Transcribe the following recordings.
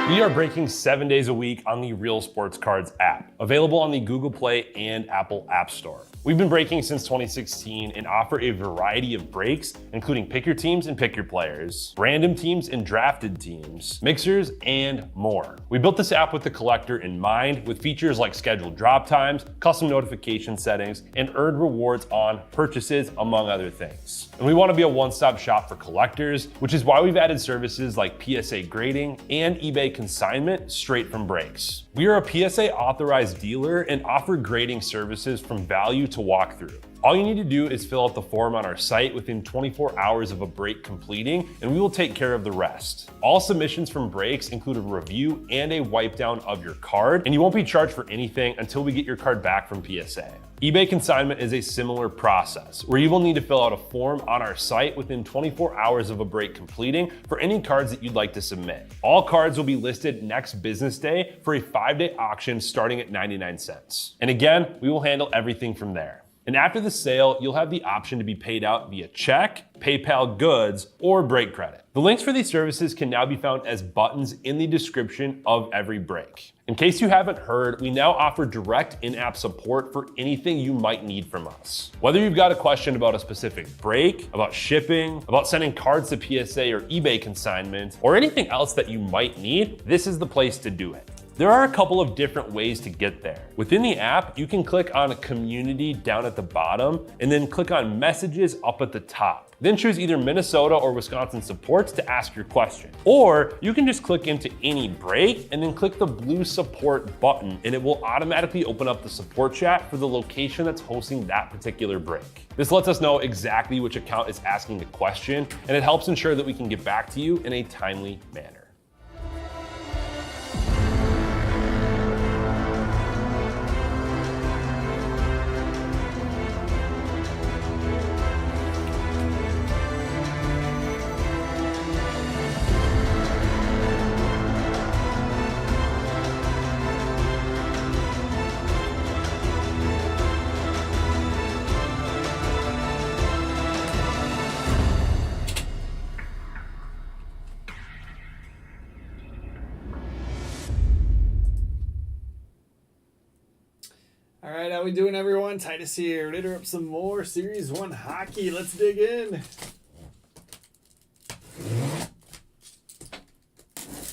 We are breaking 7 days a week on the Real Sports Cards app, available on the Google Play and Apple App Store. We've been breaking since 2016 and offer a variety of breaks, including pick your teams and pick your players, random teams and drafted teams, mixers, and more. We built this app with the collector in mind, with features like scheduled drop times, custom notification settings, and earned rewards on purchases, among other things. And we want to be a one-stop shop for collectors, which is why we've added services like PSA grading and eBay consignment straight from breaks. We are a PSA authorized dealer and offer grading services from value to walkthrough. All you need to do is fill out the form on our site within 24 hours of a break completing, and we will take care of the rest. All submissions from breaks include a review and a wipe down of your card, and you won't be charged for anything until we get your card back from PSA. eBay consignment is a similar process, where you will need to fill out a form on our site within 24 hours of a break completing for any cards that you'd like to submit. All cards will be listed next business day for a 5-day auction starting at 99 cents. And again, we will handle everything from there. And after the sale, you'll have the option to be paid out via check, PayPal goods, or break credit. The links for these services can now be found as buttons in the description of every break. In case you haven't heard, we now offer direct in-app support for anything you might need from us. Whether you've got a question about a specific break, about shipping, about sending cards to PSA or eBay consignment, or anything else that you might need, this is the place to do it. There are a couple of different ways to get there. Within the app, you can click on Community down at the bottom and then click on Messages up at the top. Then choose either Minnesota or Wisconsin supports to ask your question. Or you can just click into any break and then click the blue support button, and it will automatically open up the support chat for the location that's hosting that particular break. This lets us know exactly which account is asking the question, and it helps ensure that we can get back to you in a timely manner. All right, how we doing, everyone? Titus here. Ready to rip some more Series 1 hockey. Let's dig in.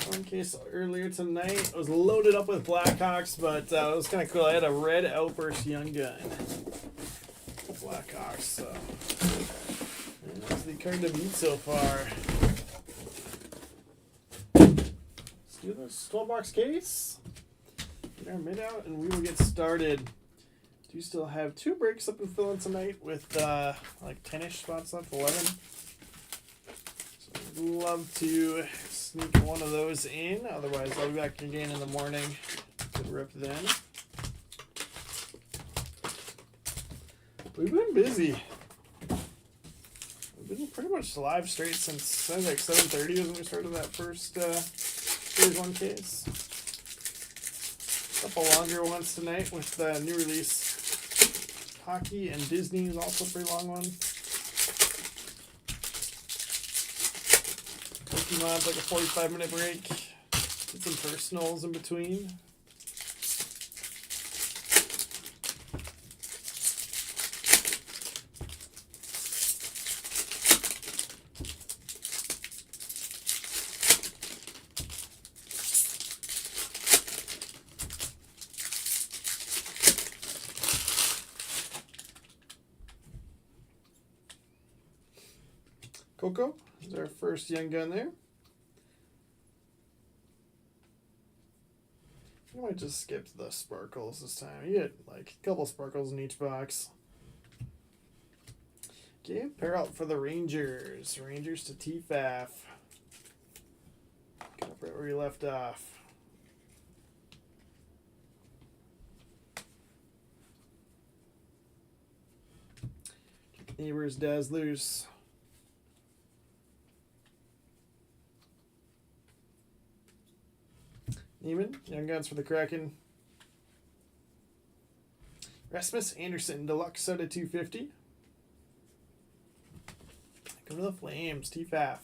One case earlier tonight. I was loaded up with Blackhawks, but it was kind of cool. I had a red Outburst Young Gun. Blackhawks, so that's the card to beat so far. Let's do this 12-box case. Get our mid out, and we will get started. Do still have 2 breaks up and filling tonight with like 10-ish spots left, 11. So I'd love to sneak one of those in. Otherwise, I'll be back again in the morning to rip then. We've been busy. We've been pretty much live straight since I think like 7:30 was when we started that first Series 1 case. A couple longer ones tonight with new release hockey, and Disney is also a pretty long one. Pokemon's like a 45-minute break. Get some personals in between. Coco is our first Young Gun there. I might just skip the sparkles this time. You get like a couple sparkles in each box. Okay, pair out for the Rangers. Rangers to TFAF. Pick up right where you left off. Neighbors, Dazzlers. Neiman, Young Guns for the Kraken. Rasmus Anderson, Deluxe out of 250. Go to the Flames, TFAF.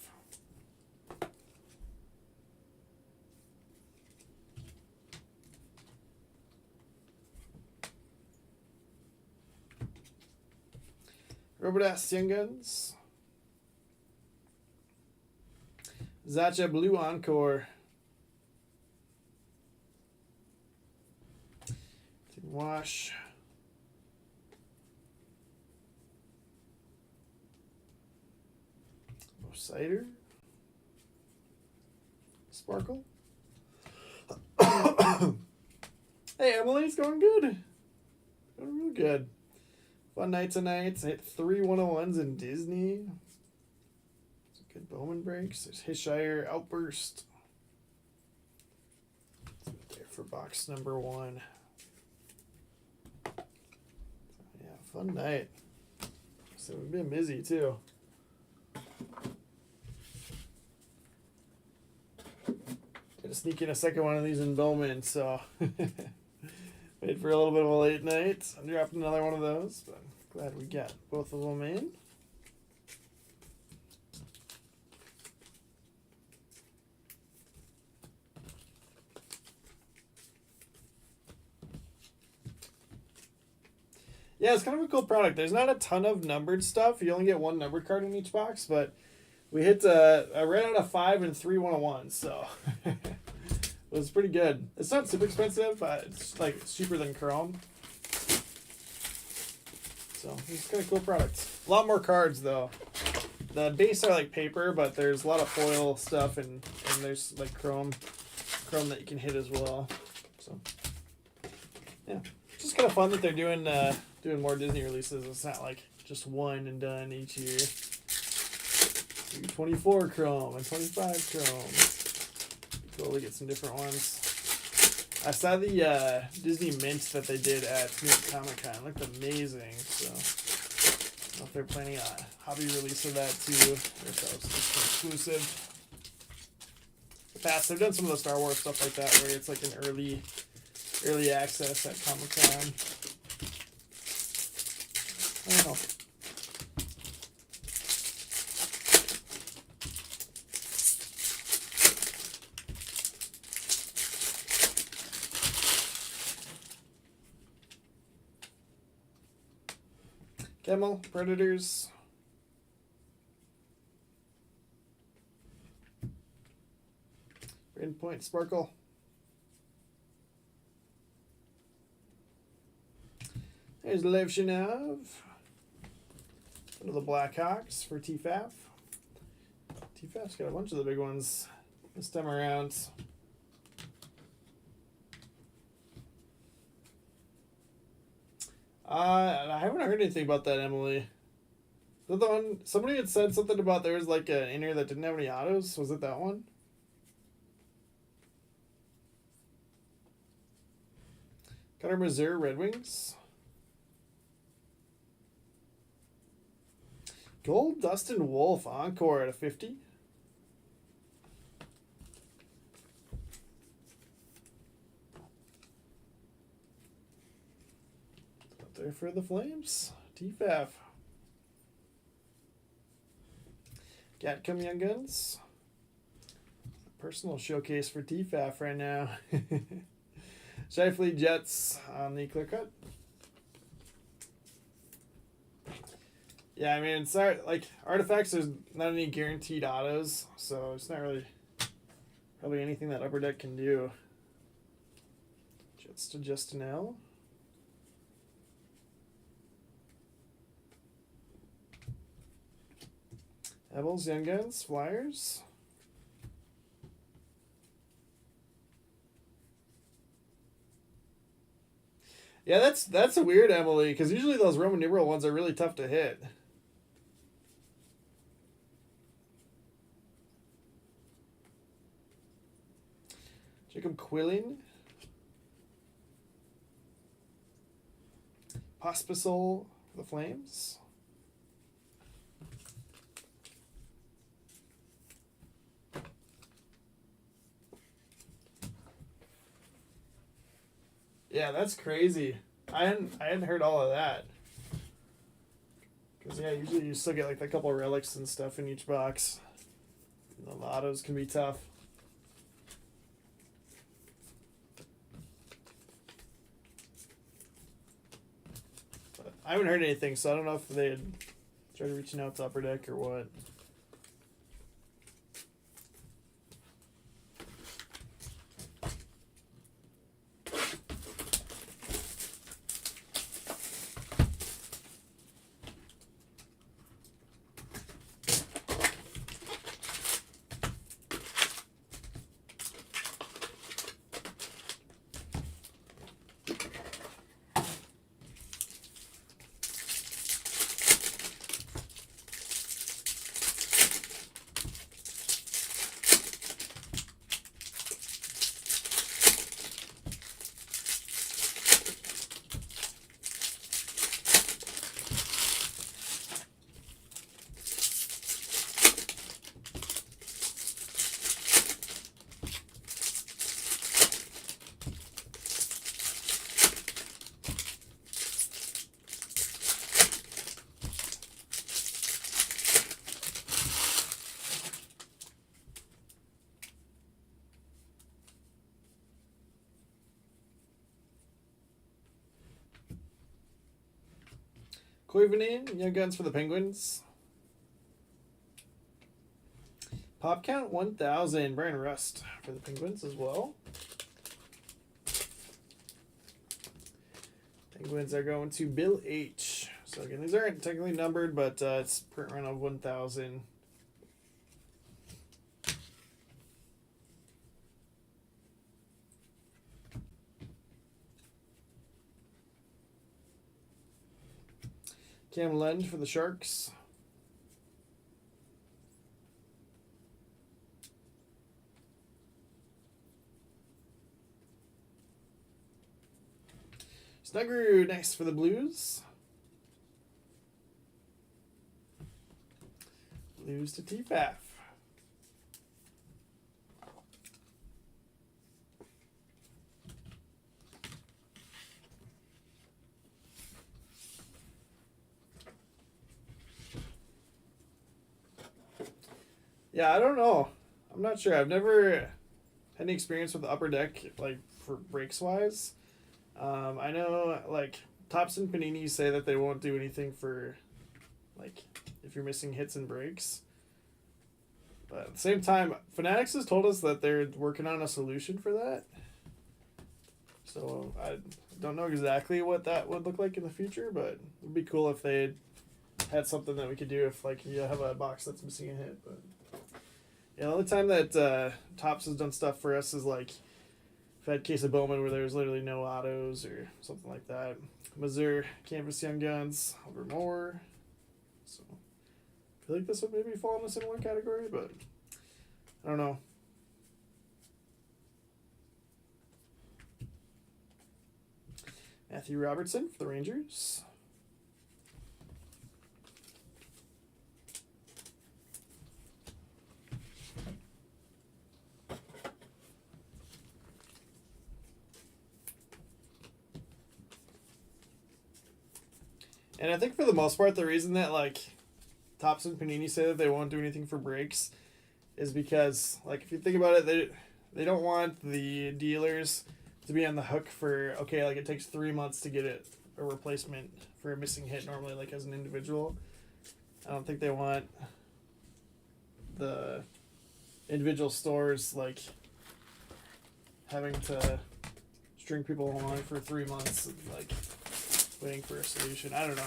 Robodas Young Guns. Zacha Blue Encore. Wash. Cider. Sparkle. Hey, Emily's going good. Going real good. Fun night tonight. I hit 3 101s in Disney. Some good Bowman breaks. There's Hishire Outburst. There for box number 1. Yeah, fun night. So we've been busy too. Gonna sneak in a second one of these in Bowman, so wait for a little bit of a late night. I dropped another one of those, but I'm glad we got both of them in. Yeah, it's kind of a cool product. There's not a ton of numbered stuff. You only get 1 numbered card in each box, but we hit a red out of 5 and 3 101s, so it was pretty good. It's not super expensive, but it's cheaper than Chrome. So it's kind of cool product. A lot more cards though. The base are like paper, but there's a lot of foil stuff and there's like chrome that you can hit as well. So yeah, it's just kind of fun that they're doing more Disney releases. It's not like just one and done each year. 24 chrome and 25 chrome. Cool to get some different ones. I saw the Disney Mint that they did at New York Comic Con. It looked amazing. So I don't know if they're planning a hobby release of that too, or if that was just exclusive. In the past, they've done some of the Star Wars stuff like that, where it's like an early access at Comic Con. I don't know. Camel, Predators. Endpoint Sparkle. There's Lev Shinov. One of the Blackhawks for TFAF. TFAF's got a bunch of the big ones this time around. I haven't heard anything about that, Emily. Was that the one? Somebody had said something about there was like an inner that didn't have any autos. Was it that one? Cutter Missouri Red Wings. Gold Dustin Wolf Encore at a 50. Up there for the Flames. TFAF. Gatcom Young Guns. Personal showcase for TFAF right now. Shifley Jets on the clear cut. Yeah, I mean, it's not, like, Artifacts, there's not any guaranteed autos, so it's not really probably anything that Upper Deck can do. Jets to Justin L. Evels, Young Guns, Flyers. Yeah, that's a weird, Emily, because usually those Roman numeral ones are really tough to hit. Jacob Quilling. Pospisil for the Flames. Yeah, that's crazy. I hadn't heard all of that. Because, yeah, usually you still get like a couple of relics and stuff in each box. The autos can be tough. But I haven't heard anything, so I don't know if they had Started reaching out to Upper Deck or what? Koivunen, Young Guns for the Penguins. Pop count 1,000. Brian Rust for the Penguins as well. Penguins are going to Bill H. So again, these aren't technically numbered, but it's print run of 1,000. Cam Lund for the Sharks. Snuggerud next for the Blues. Blues to TPAF. Yeah, I don't know. I'm not sure. I've never had any experience with the Upper Deck, like, for breaks wise. I know, like, Topps and Panini say that they won't do anything for, like, if you're missing hits and breaks. But at the same time, Fanatics has told us that they're working on a solution for that. So I don't know exactly what that would look like in the future, but it would be cool if they had something that we could do if, like, you have a box that's missing a hit. But yeah, the only time that Topps has done stuff for us is, like, if I had Case of Bowman where there's literally no autos or something like that. Mazur, Canvas Young Guns, Albert Moore. So I feel like this would maybe fall in a similar category, but I don't know. Matthew Robertson for the Rangers. And I think for the most part, the reason that, like, Topps and Panini say that they won't do anything for breaks is because, like, if you think about it, they don't want the dealers to be on the hook for, okay, like, it takes 3 months to get a replacement for a missing hit normally, like, as an individual. I don't think they want the individual stores, like, having to string people along for 3 months, like, waiting for a solution. I don't know.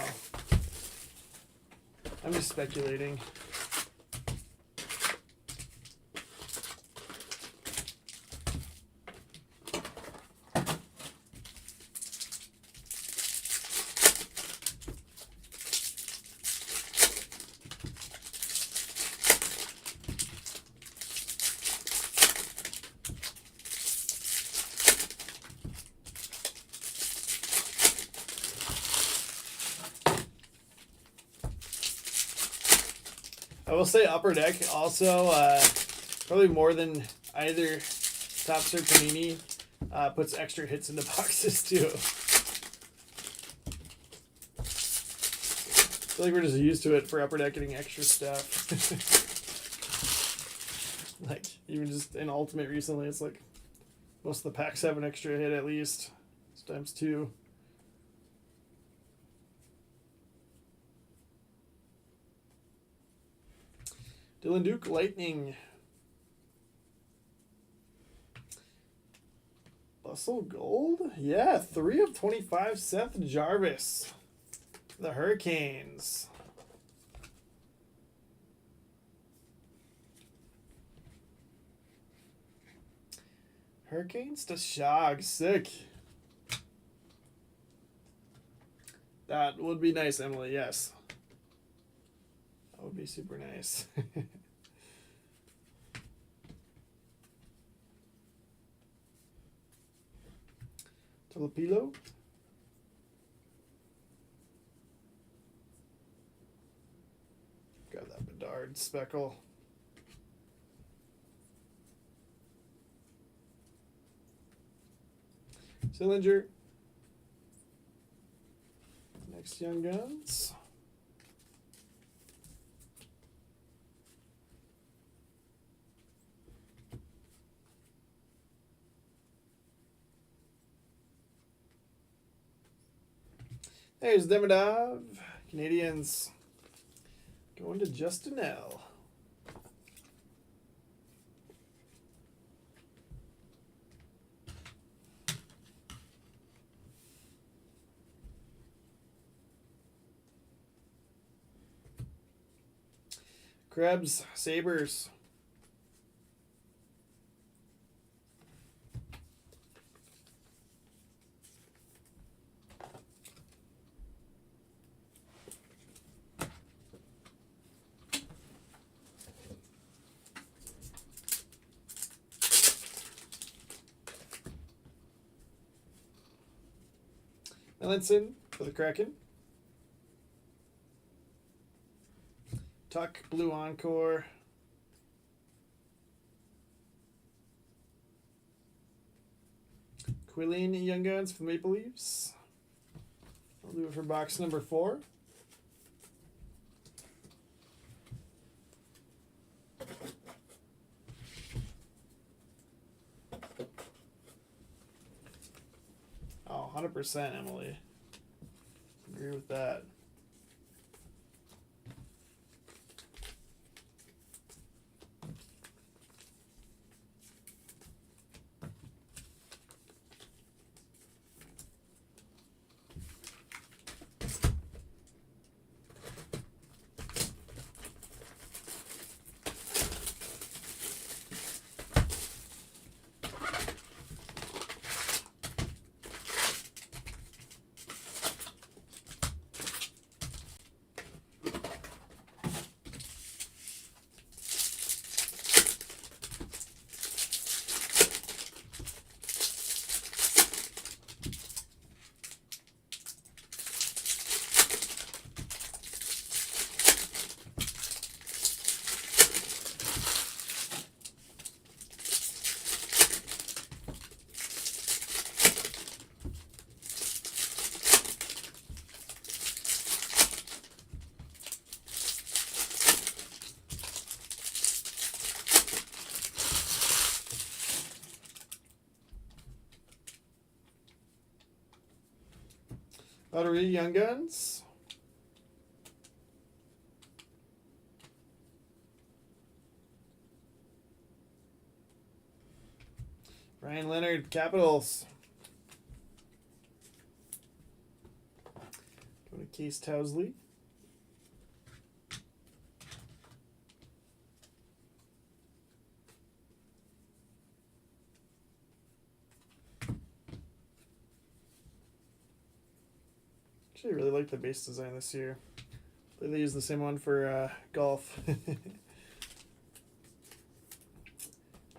I'm just speculating. I will say Upper Deck also, probably more than either Topps or Panini, puts extra hits into boxes too. I feel like we're just used to it for Upper Deck getting extra stuff. Like, even just in Ultimate recently, it's like most of the packs have an extra hit at least. Sometimes 2. Dylan Duke, Lightning. Bustle Gold? Yeah, 3 of 25, Seth Jarvis. The Hurricanes. Hurricanes to Shog, sick. That would be nice, Emily, yes. That would be super nice. Telepilo. Got that Bedard speckle. Sillinger. Next Young Guns. There's Demidov. Canadians going to Justin L. Krebs, Sabres. Ellenson for the Kraken. Tuck, Blue Encore. Quilleen, Young Guns for the Maple Leafs. I'll do it for box number 4. Oh, 100%, Emily. Agree with that. Lottery, Young Guns. Ryan Leonard, Capitals. Go to Case Towsley. Actually, I really like the base design this year. They use the same one for golf.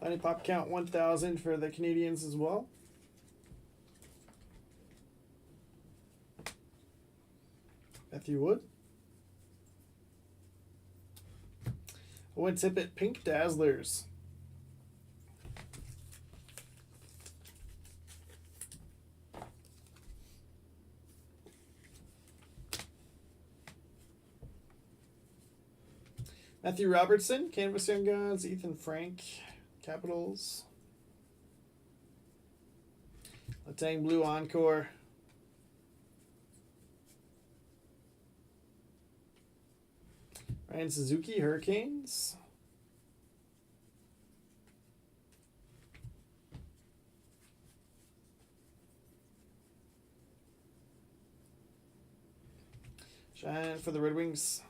Tiny Pop Count 1000 for the Canadians as well. Matthew Wood. Owen Tippett, Pink Dazzlers. Matthew Robertson, Canvas Young Guns. Ethan Frank, Capitals. Letang Blue Encore. Ryan Suzuki, Hurricanes. Giant for the Red Wings.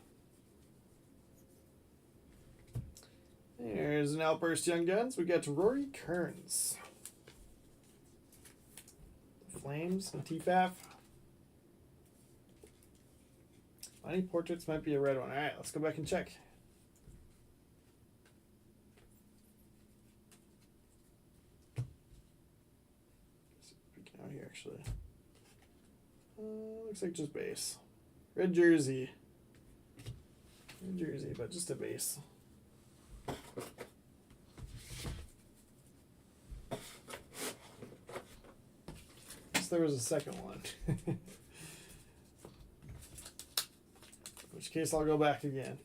There's an Outburst Young Guns. We got Rory Kearns. Flames and TFAF. Money Portraits might be a red one. Alright, let's go back and check. Peeking out here actually. Looks like just base. Red jersey. Red jersey, but just a base. Guess there was a second one. In which case I'll go back again.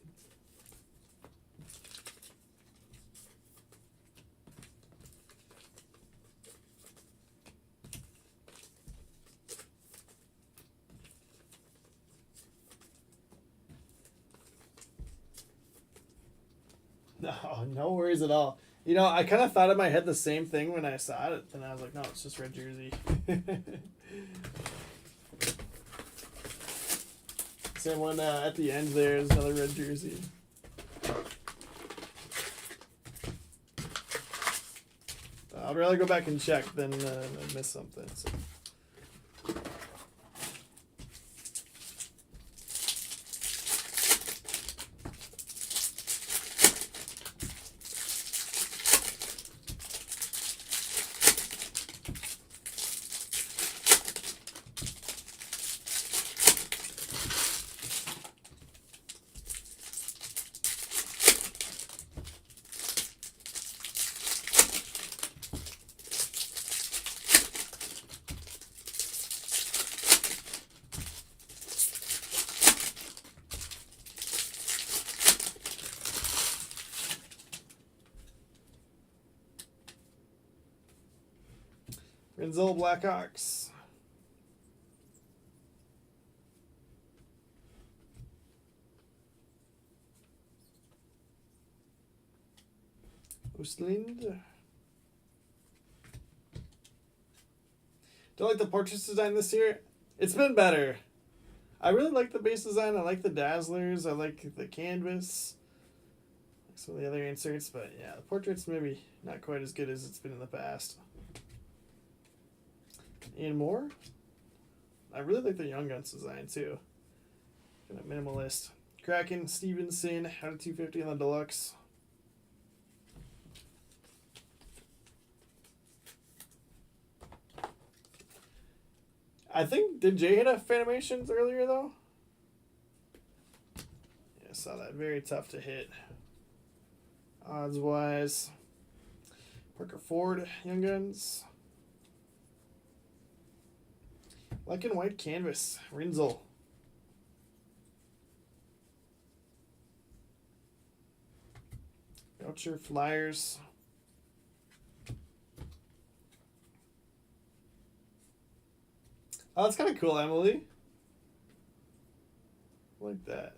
No worries at all. You know, I kind of thought in my head the same thing when I saw it, and I was like, no, it's just red jersey. Same one at the end there's another red jersey. I'd rather go back and check than miss something. So. Renzel Blackhawks. Oostlind. Don't like the portrait design this year. It's been better. I really like the base design. I like the Dazzlers. I like the canvas. I like some of the other inserts, but yeah, the portrait's maybe not quite as good as it's been in the past. Ian Moore. I really like the Young Guns design too. Kind of minimalist. Kraken Stevenson out of 250 on the deluxe. I think, did Jay hit a Fanimations earlier though? Yeah, I saw that. Very tough to hit. Odds wise. Parker Ford, Young Guns. Black and white canvas, Renzel. Goucher Flyers. Oh, that's kind of cool, Emily. I like that.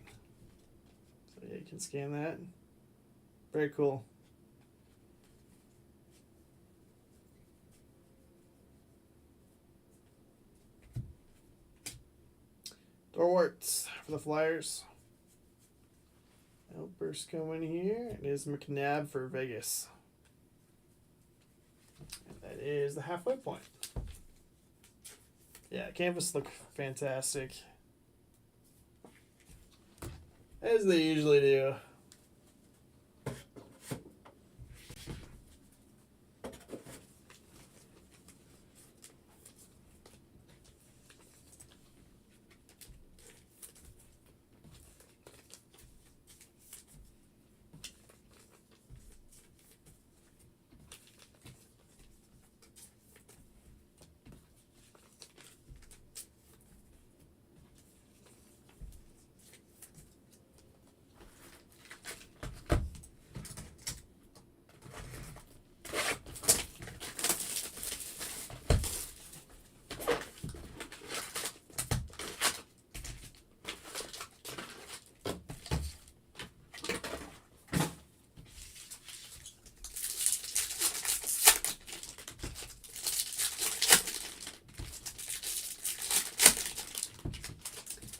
So yeah, you can scan that. Very cool. Dorwarts for the Flyers. Outburst coming here. It is McNabb for Vegas. And that is the halfway point. Yeah, canvas look fantastic. As they usually do.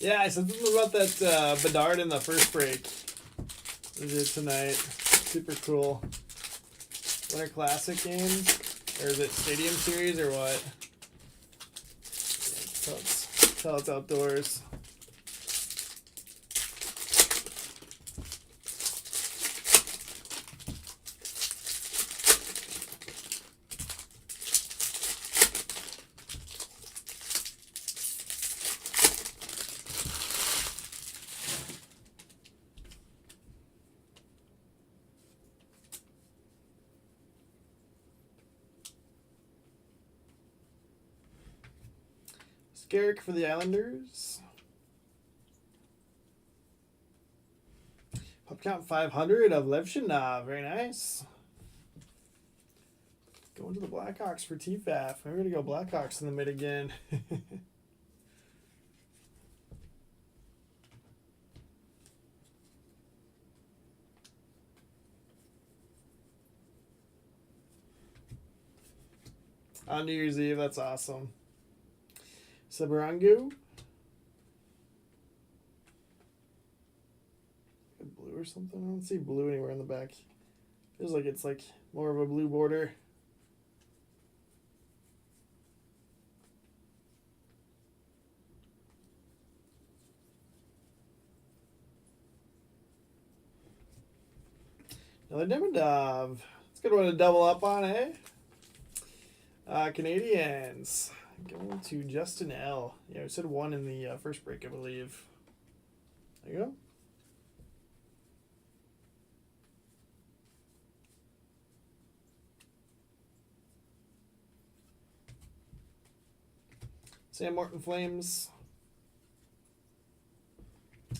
Yeah, I said something about that Bedard in the first break. We did tonight. Super cool. Winter Classic game? Or is it Stadium Series or what? Yeah, tell it's outdoors. Garrick for the Islanders. Pup count 500 of Levshinov. Very nice. Going to the Blackhawks for TFAF. Maybe we're going to go Blackhawks in the mid again. On New Year's Eve. That's awesome. Sabarangu. Blue or something? I don't see blue anywhere in the back. Feels like it's like more of a blue border. Another Demidov. It's a good one to double up on, eh? Canadians. Going to Justin L. Yeah, we said one in the first break, I believe. There you go. Sam Morton Flames.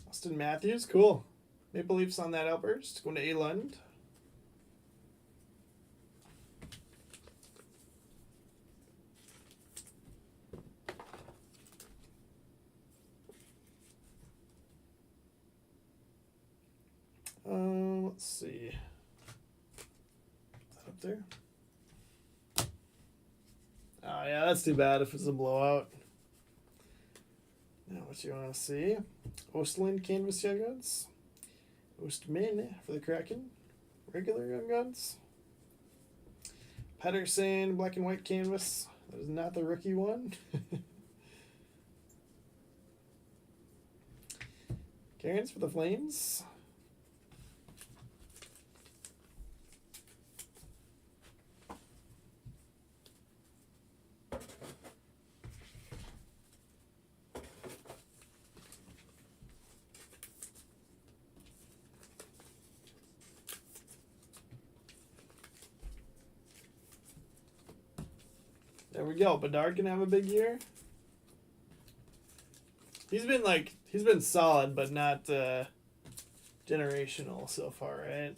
Austin Matthews, cool. Maple Leafs on that outburst. Going to A. Lund. Let's see. Is that up there? Oh, yeah, that's too bad if it's a blowout. Now, what you want to see? Ostland Canvas Young Guns. Ostman for the Kraken. Regular Young Guns. Patterson Black and White Canvas. That is not the rookie one. Cairns for the Flames. There we go. Bedard can have a big year. He's been solid, but not generational so far, right?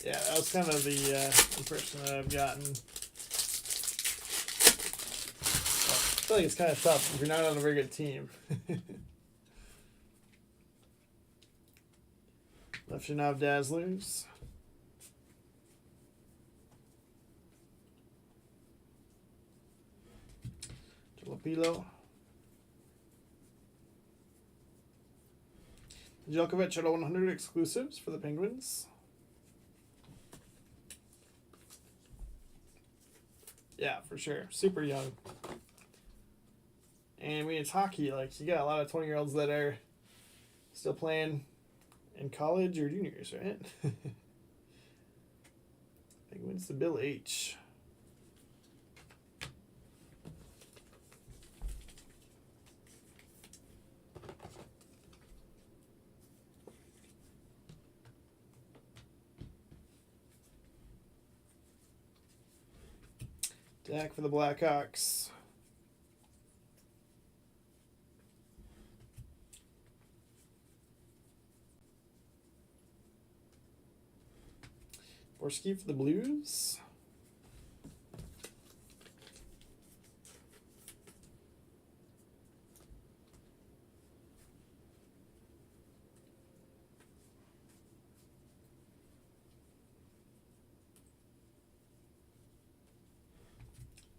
Yeah, that was kind of the impression that I've gotten. Well, I feel like it's kind of tough if you're not on a very good team. Lefshinov Dazzlers. Jalapilo. Djokovic at 100 exclusives for the Penguins. Yeah, for sure. Super young. And when it's hockey, like, you got a lot of 20-year-olds that are still playing in college or juniors, right? Penguins to Bill H. Dak for the Blackhawks. Borski for the Blues.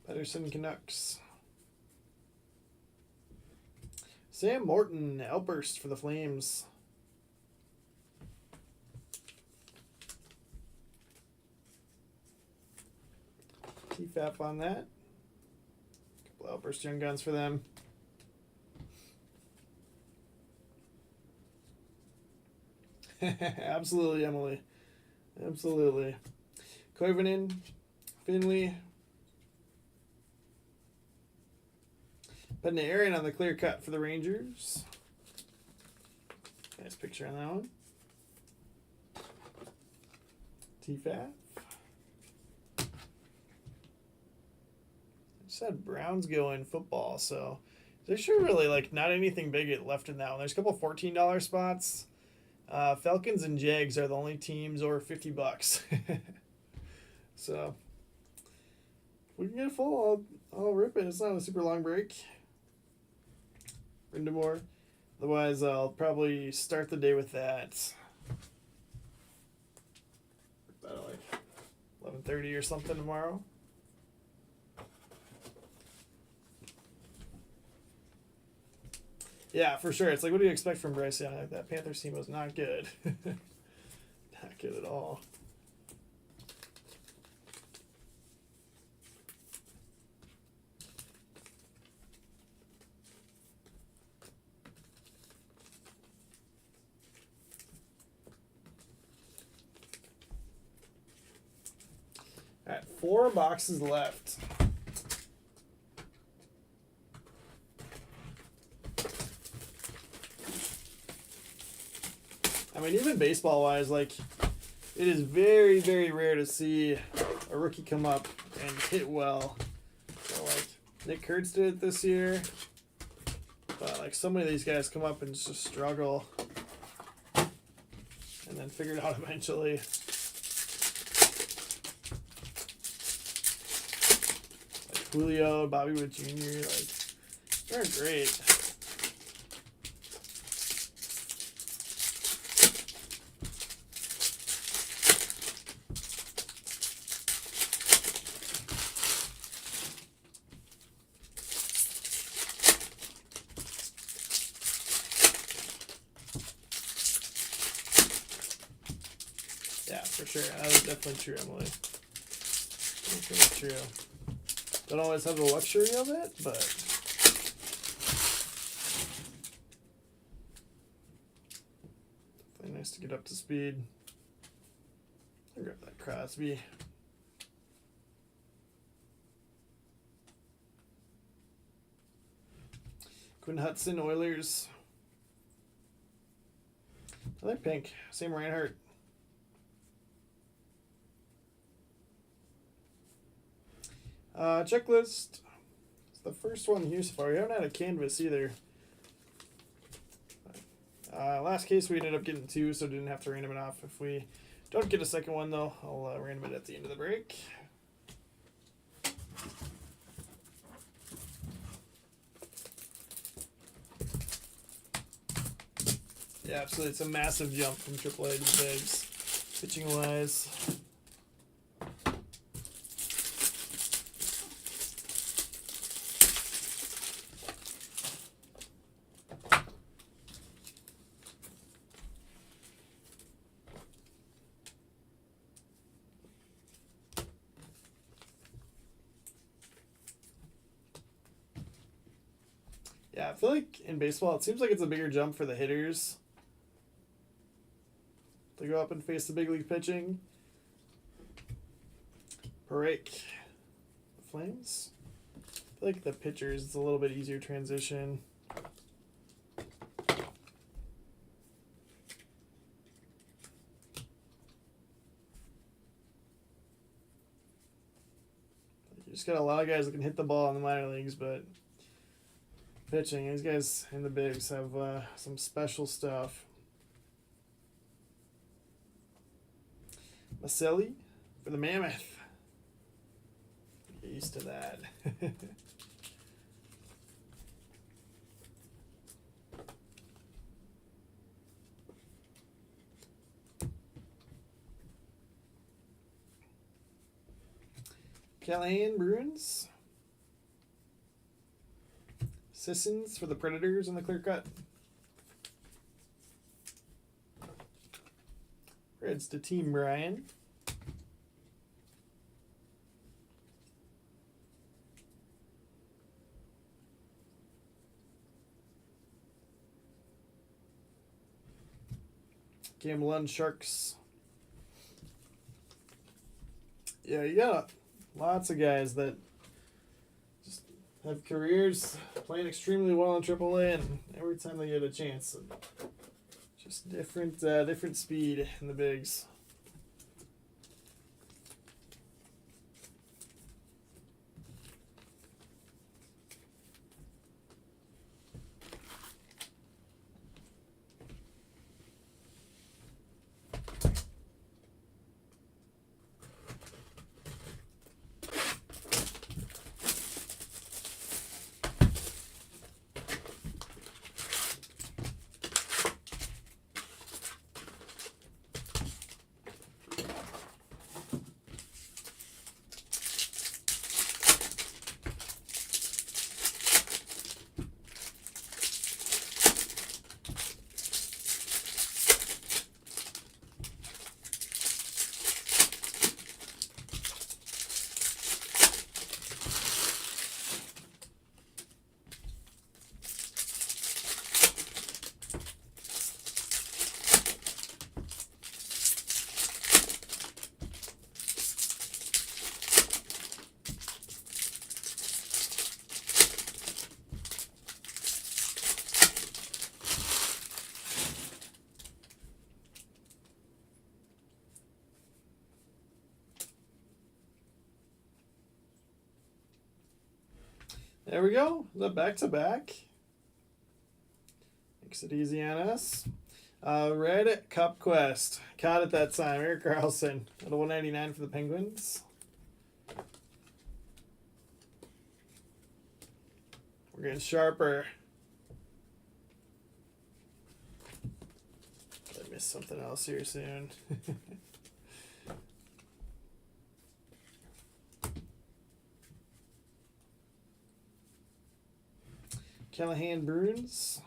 Pedersen Canucks. Sam Morton, outburst for the Flames. TFAP on that. Couple outburst young guns for them. Absolutely, Emily. Absolutely. Koivunen, Finley. Panarin on the clear cut for the Rangers. Nice picture on that one. TFAF. Just had Browns go in football, so there's sure really like not anything big left in that one. There's a couple $14 spots. Falcons and Jags are the only teams over $50. So if we can get a full, I'll rip it. It's not a super long break. Brindamore. Otherwise, I'll probably start the day with that. About like 11:30 or something tomorrow. Yeah, for sure. It's like, what do you expect from Bryce Young? Like, that Panthers team was not good. Not good at all. All right, 4 boxes left. I mean, even baseball-wise, like, it is very, very rare to see a rookie come up and hit well. So, like, Nick Kurtz did it this year. But, like, so many of these guys come up and just struggle. And then figure it out eventually. Like Julio, Bobby Witt Jr., like, they're great. Yeah, for sure. That is definitely true, Emily. Definitely true. Don't always have the luxury of it, but definitely nice to get up to speed. I'll grab that Crosby. Quinn Hudson, Oilers. I like pink. Sam Reinhart. Checklist. It's the first one here so far. We haven't had a canvas either. Last case we ended up getting 2, so didn't have to random it off. If we don't get a second one, though, I'll random it at the end of the break. Yeah, absolutely. It's a massive jump from AAA to bigs, pitching-wise. Yeah, I feel like in baseball, it seems like it's a bigger jump for the hitters to go up and face the big league pitching. break the Flames. I feel like the pitchers, it's a little bit easier transition. You just got a lot of guys that can hit the ball in the minor leagues, but pitching, these guys in the bigs have some special stuff. Maselli for the Mammoth. Get used to that. Callahan Bruins. Sissons for the Predators on the clear cut. Reds to Team Brian. Cam Lund Sharks. Yeah, you got lots of guys that just have careers playing extremely well in AAA, and every time they get a chance, just different speed in the bigs. There we go. The back-to-back. Makes it easy on us. Red Cup Quest. Caught at that time. Erik Karlsson at a 199 for the Penguins. We're getting sharper. I missed something else here soon. Callahan Bruins.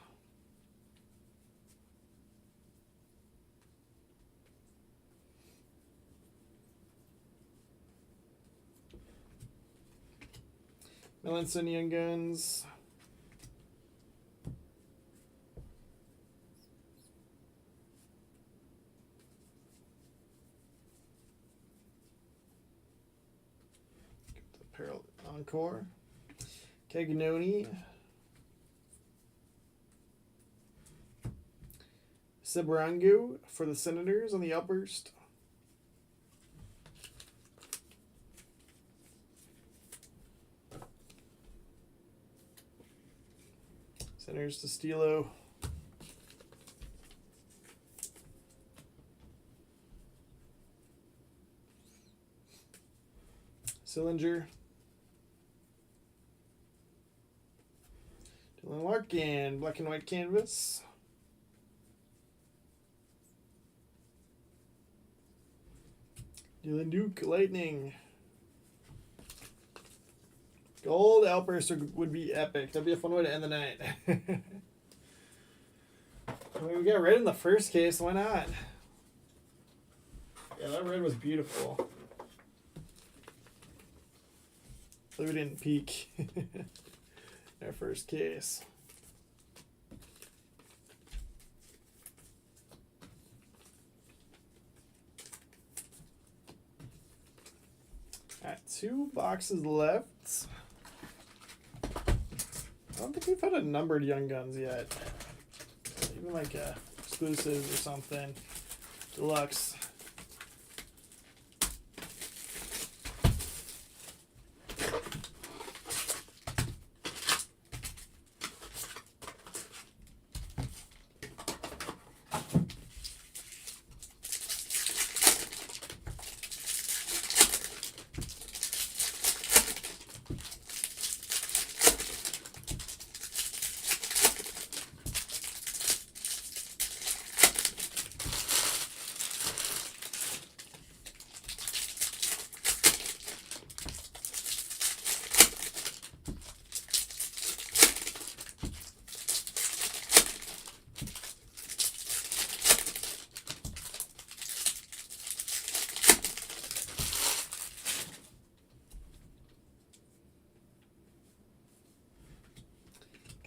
Melanson Young Guns. Get the Encore. Cagnoni. Sebrango for the Senators on the outburst. Senators to Stilo. Sillinger. Dylan Larkin, black and white canvas. Dylan Duke, Lightning. Gold outburst would be epic. That'd be a fun way to end the night. I mean, we got red in the first case. Why not? Yeah, that red was beautiful. So we didn't peek in our first case. Got 2 boxes left. I don't think we've had a numbered Young Guns yet. Even like a exclusives or something. Deluxe.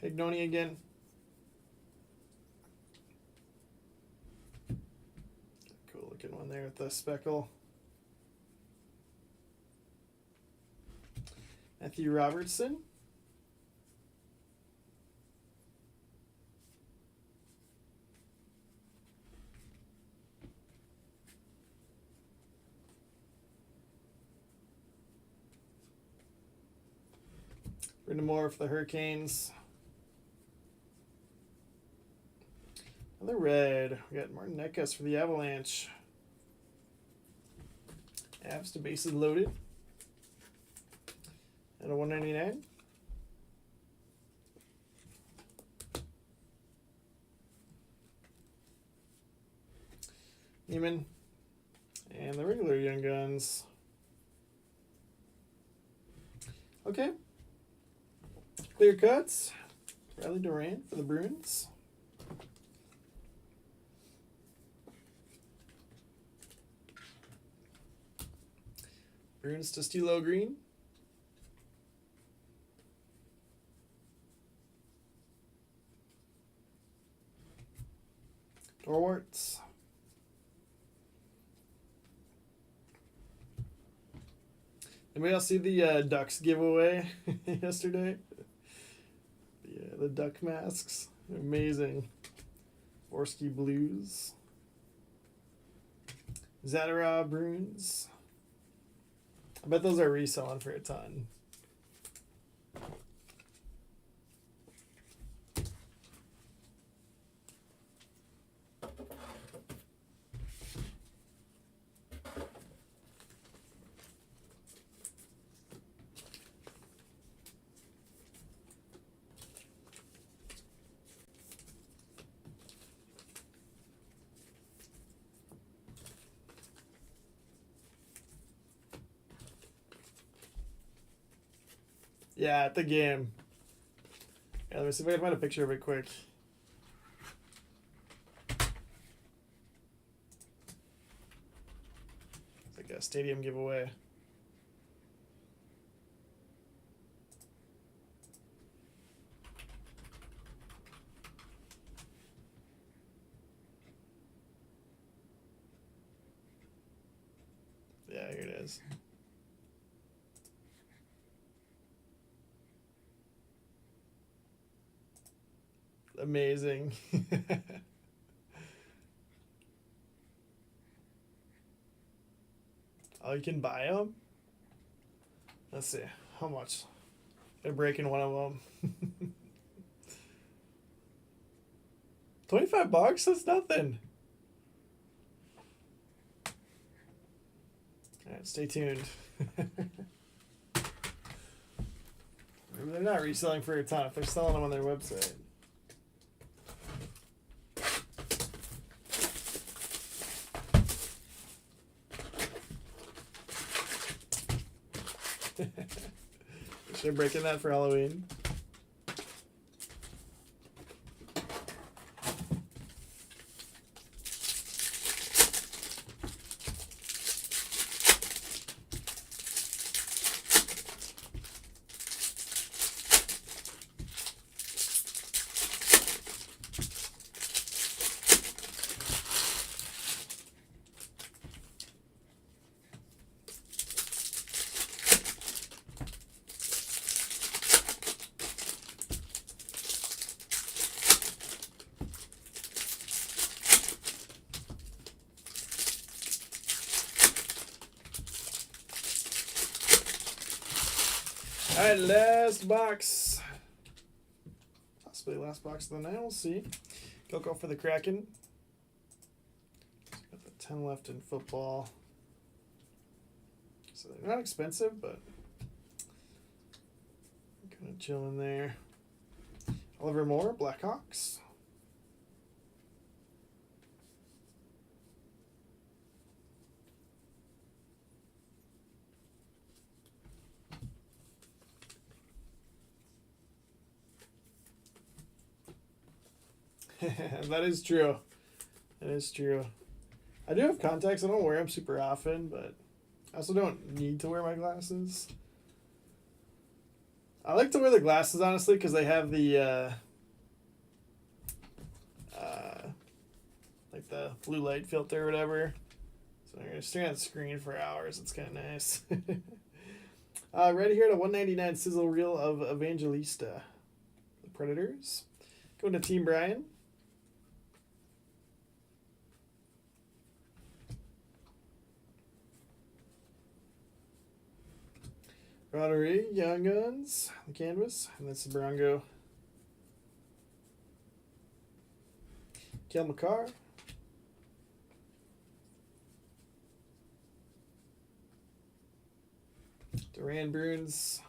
Cagnoni again. Cool looking one there with the speckle. Matthew Robertson. Brandon Moore for the Hurricanes. Another red. We got Martin Necas for the Avalanche. Avs to bases loaded. At a 199. Neiman. And the regular Young Guns. Okay. Clear cuts. Riley Durant for the Bruins. Bruins to Stilo Green. Torwarts. Anybody else see the Ducks giveaway yesterday? Yeah, the Duck masks. Amazing. Orsky Blues. Zadara Bruins. I bet those are reselling for a ton. Yeah, at the game. Yeah, let me see if I can find a picture of it quick. It's like a stadium giveaway. Yeah, here it is. Amazing. Oh, you can buy them? Let's see. How much? They're breaking one of them. $25? That's nothing. Alright, stay tuned. Maybe they're not reselling for a ton if they're selling them on their website. They're breaking that for Halloween. All right, last box. Possibly last box of the night. We'll see. Coco for the Kraken. Got the 10 left in football. So they're not expensive, but kind of chilling there. Oliver Moore, Blackhawks. That is true. That is true. I do have contacts. I don't wear them super often, but I also don't need to wear my glasses. I like to wear the glasses, honestly, because they have the like the blue light filter or whatever. So you're staring at the screen for hours. It's kind of nice. Right here to 199 sizzle reel of Evangelista. The Predators. Going to Team Brian. Roderick, Young Guns, the canvas, and that's the Bronco. Kel McCarr. Duran Bruins.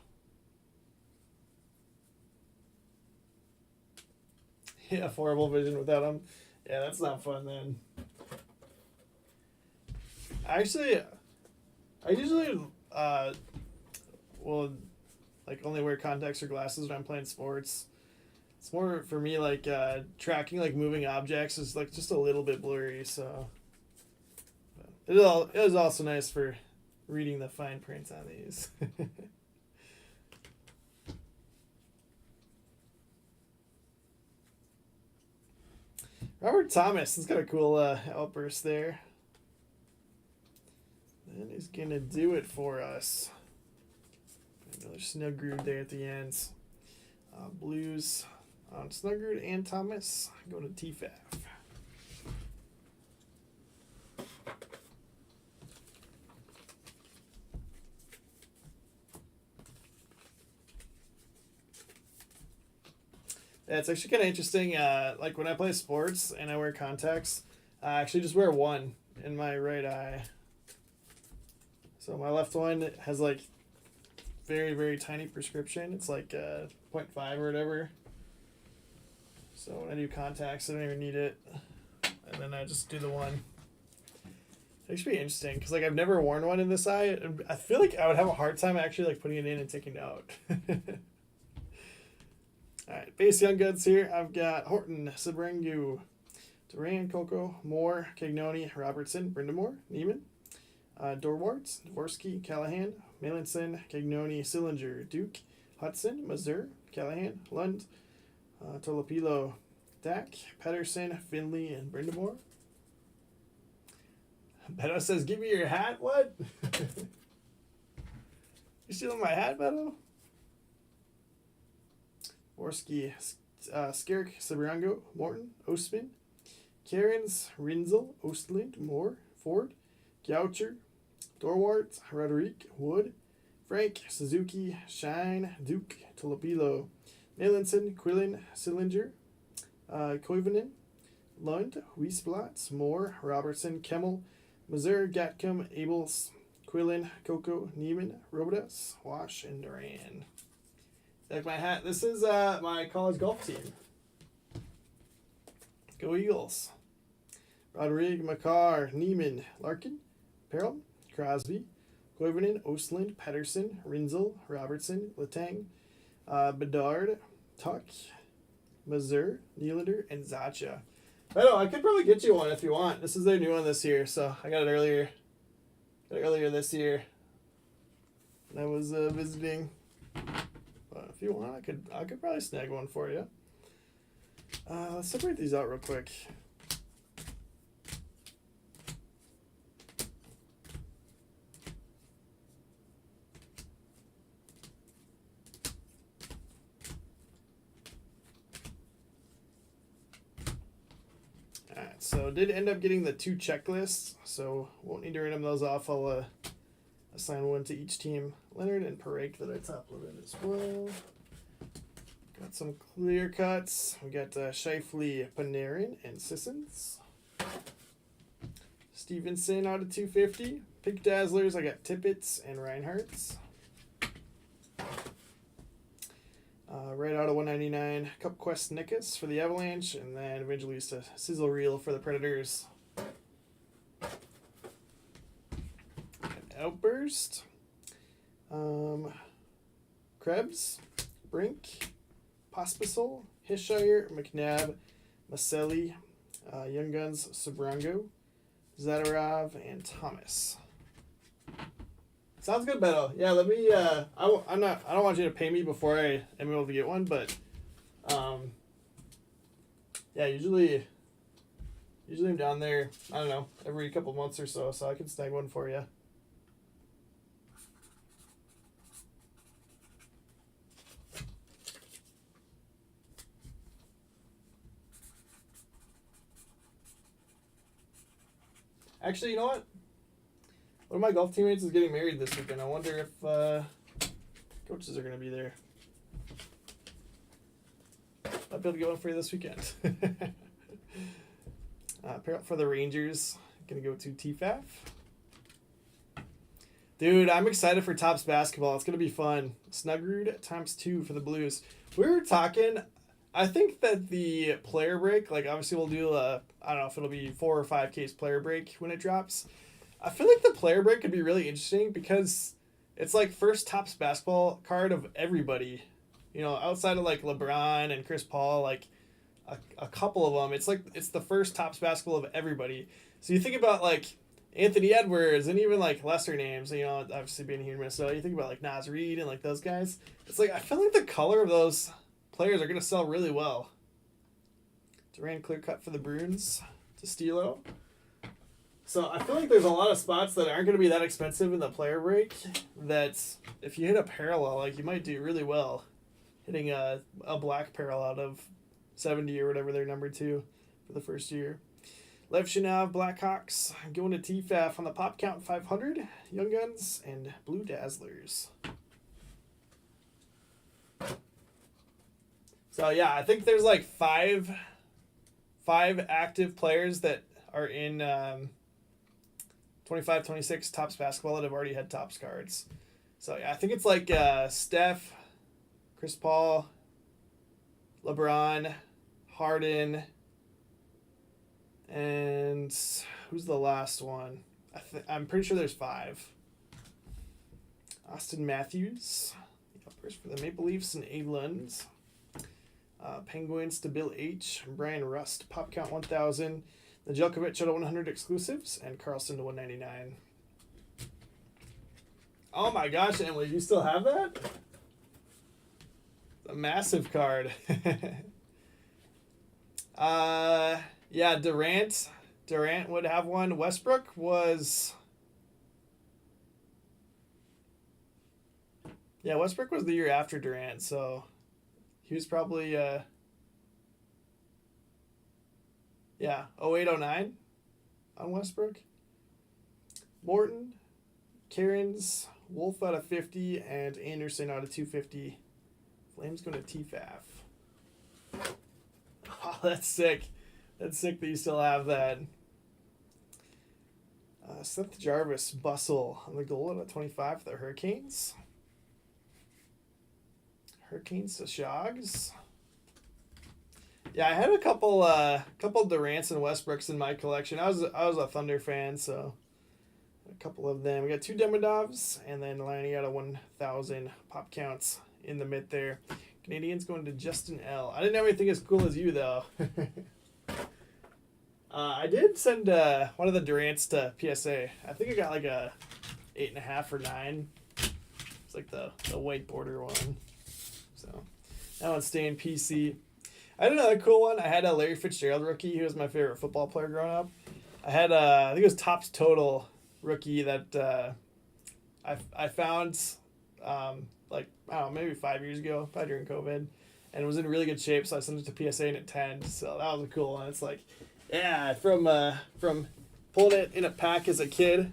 Yeah, horrible vision without him. Yeah, that's not fun then. Actually, I usually will like only wear contacts or glasses when I'm playing sports. It's more for me like tracking like moving objects is like just a little bit blurry, so it is also nice for reading the fine print on these. Robert Thomas has got a cool outburst there. And he's gonna do it for us. Another Snuggerud there at the ends. Blues on Snuggerud and Thomas. Go to TFAF. Yeah, it's actually kind of interesting. Like when I play sports and I wear contacts, I actually just wear one in my right eye. So my left one has like very, very tiny prescription. It's like 0.5 or whatever. So when I do contacts, I don't even need it. And then I just do the one. It should be interesting because like I've never worn one in this eye. I feel like I would have a hard time actually like putting it in and taking it out. All right, base Young Guns here. I've got Horton, Sebrangu, Duran, Coco, Moore, Cagnoni, Robertson, Brindamore, Neiman, Dorwarts, Dvorsky, Callahan, Melanson, Cagnoni, Sillinger, Duke, Hudson, Mazur, Callahan, Lund, Tolopilo, Dak, Pedersen, Finley, and Brindamore. Beto says, "Give me your hat." What? You stealing my hat, Beto? Dvorsky, Skerk, Sebrango, Morton, Ostman, Cairns, Rinzel, Ostland, Moore, Ford, Goucher, Dorwart, Roderick, Wood, Frank, Suzuki, Shine, Duke, Tolopilo, Melanson, Quillen, Sillinger, Koivunen, Lund, Wiesblatt, Moore, Robertson, Kemmel, Mazur, Gatcom, Abels, Quillen, Coco, Neiman, Robidas, Wash, and Duran. Like my hat. This is my college golf team. Go Eagles. Roderick, McCarr, Neiman, Larkin, Peril, Crosby, Koivunen, Ostland, Pedersen, Rinzel, Robertson, Letang, Bedard, Tuck, Mazur, Nylander, and Zacha. I could probably get you one if you want. This is their new one this year, so I got it earlier. This year. When I was visiting. But if you want, I could probably snag one for you. Let's separate these out real quick. Alright, so did end up getting the 2 checklists, so won't need to random those off. I'll assign one to each team. Leonard and Parake that I top loaded as well. Got some clear cuts. We got Shifley, Panarin, and Sissons. Stevenson out of 250. Pink Dazzlers, I got Tippett's and Reinhardt's. Right out of 199, Cup Quest Nickus for the Avalanche, and then Evangelista Sizzle Reel for the Predators. Outburst. Krebs, Brink, Pospisil, Hisshire, McNabb, Maselli, Young Guns, Sobrango, Zadarov, and Thomas. Sounds good, Beto. Yeah, let me. I don't want you to pay me before I am able to get one, but, yeah, usually I'm down there. I don't know, every couple months or so I can snag one for you. Actually, you know what? One of my golf teammates is getting married this weekend. I wonder if coaches are going to be there. I'll be able to get one for you this weekend. Pair up for the Rangers. Going to go to TFAF. Dude, I'm excited for Topps basketball. It's going to be fun. Snuggerud ×2 for the Blues. We were talking... I think that the player break, like obviously we'll do I don't know if it'll be 4 or 5 case player break when it drops. I feel like the player break could be really interesting because it's like first Topps basketball card of everybody. You know, outside of like LeBron and Chris Paul, like a couple of them. It's like it's the first Topps basketball of everybody. So you think about like Anthony Edwards and even like lesser names, you know, obviously being here in Minnesota, you think about like Naz Reid and like those guys. It's like I feel like the color of those players are going to sell really well. Durant clear cut for the Bruins to Stilo. So I feel like there's a lot of spots that aren't going to be that expensive in the player break that if you hit a parallel, like you might do really well hitting a black parallel out of 70 or whatever they're number 2 for the first year. Lev Shinov, Blackhawks going to TFAF on the pop count 500, Young Guns, and Blue Dazzlers. So yeah, I think there's like five active players that are in 25-26 Topps basketball that have already had Topps cards. So yeah, I think it's like Steph, Chris Paul, LeBron, Harden, and who's the last one? I'm pretty sure there's 5. Austin Matthews, uppers for the Maple Leafs, and A. Lund. Penguins to Bill H. Brian Rust, pop count 1,000. The Djokovic to 100 exclusives, and Carlson to 199. Oh my gosh, Emily, do you still have that? A massive card. Yeah, Durant would have one. Westbrook was... Yeah, Westbrook was the year after Durant, so... He was probably, 08-09 on Westbrook. Morton, Cairns, Wolf out of 50, and Anderson out of 250. Flames going to TFAF. Oh, that's sick. That's sick that you still have that. Seth Jarvis, Bustle on the goal at 25 for the Hurricanes. Hurricanes to Shogs. Yeah, I had a couple Durants and Westbrooks in my collection. I was a Thunder fan, so a couple of them. We got 2 Demidovs, and then Lanny out of 1,000 pop counts in the mid there. Canadians going to Justin L. I didn't have anything as cool as you though. I did send one of the Durants to PSA. I think I got like a 8.5 or 9. It's like the white border one. So that one's staying PC. I had another cool one. I had a Larry Fitzgerald rookie. He was my favorite football player growing up. I had I think it was Topps Total rookie that I found like I don't know, maybe 5 years ago, probably during COVID, and it was in really good shape. So I sent it to PSA and it 10. So that was a cool one. It's like, yeah, from pulling it in a pack as a kid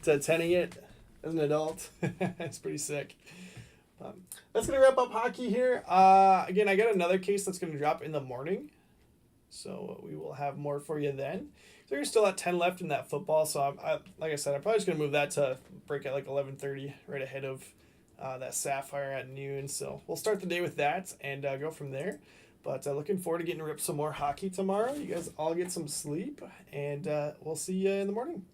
to 10ing it as an adult. It's pretty sick. That's going to wrap up hockey here. Again, I got another case that's going to drop in the morning. So we will have more for you then. So you're still at 10 left in that football. So like I said, I'm probably just going to move that to break at like 11:30, right ahead of that Sapphire at noon. So we'll start the day with that and go from there. But looking forward to getting to rip some more hockey tomorrow. You guys all get some sleep, and we'll see you in the morning.